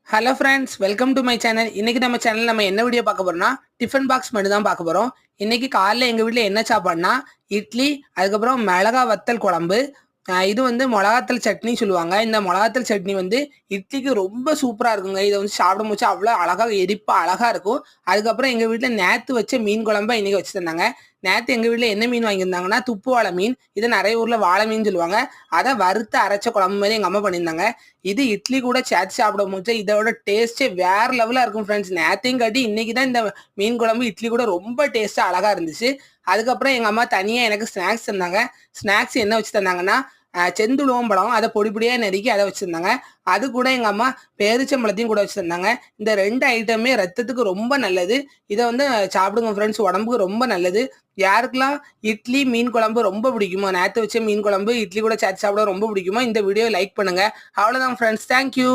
Hello friends, welcome to my channel. இன்னைக்கு நம்ம channel நம்ம என்ன வீடியோ பார்க்க போறோம்னா டிஃபன் பாக்ஸ் மட்டும் தான் பார்க்க போறோம். இன்னைக்கு காலைல எங்க வீட்டில் என்ன சாப்பாடுனா இட்லி, அதுக்கப்புறம் மிளகா வத்தல் குழம்பு. இது வந்து மிளகாத்தல் சட்னி சொல்லுவாங்க. இந்த மிளகாத்தல் சட்னி வந்து இட்லிக்கு ரொம்ப சூப்பராக இருக்குங்க. இதை வந்து சாப்பிடும் போது அவ்வளோ அழகாக எரிப்பா அழகாக இருக்கும். அதுக்கப்புறம் எங்கள் வீட்டில் நேற்று வச்ச மீன் குழம்பா இன்னைக்கு வச்சு தந்தாங்க. நேற்று எங்கள் வீட்டில் என்ன மீன் வாங்கியிருந்தாங்கன்னா துப்பு வாழை மீன். இதை நிறைய ஊரில் வாழை மீன் சொல்லுவாங்க. அதை வறுத்து அரைச்ச குழம்பு மாதிரி எங்கள் அம்மா பண்ணியிருந்தாங்க. இது இட்லி கூட சேர்த்து சாப்பிடும் போது இதோட டேஸ்ட்டே வேற லெவலாக இருக்கும் ஃப்ரெண்ட்ஸ். நேற்றையும் காட்டி இன்னைக்கு தான் இந்த மீன் குழம்பு இட்லி கூட ரொம்ப டேஸ்ட்டாக அழகாக இருந்துச்சு. அதுக்கப்புறம் எங்கள் அம்மா தனியாக எனக்கு ஸ்நாக்ஸ் தந்தாங்க. ஸ்நாக்ஸ் என்ன வச்சு தந்தாங்கன்னா செந்துழுவம் பழம், அதை பொடி பொடியாக நறுக்கி அதை வச்சுருந்தாங்க. அது கூட எங்கள் அம்மா பேரிச்சம்பழத்தையும் கூட வச்சு தந்தாங்க. இந்த 2 ஐட்டமே ரத்தத்துக்கு ரொம்ப நல்லது. இதை வந்து சாப்பிடுங்க ஃப்ரெண்ட்ஸ், உடம்புக்கு ரொம்ப நல்லது. யாருக்கெல்லாம் இட்லி மீன் குழம்பு ரொம்ப பிடிக்குமோ, நேற்று வச்ச மீன் குழம்பு இட்லி கூட சேர்த்து சாப்பிட ரொம்ப பிடிக்குமோ, இந்த வீடியோ லைக் பண்ணுங்க. அவ்வளோதான் ஃப்ரெண்ட்ஸ், தேங்க்யூ.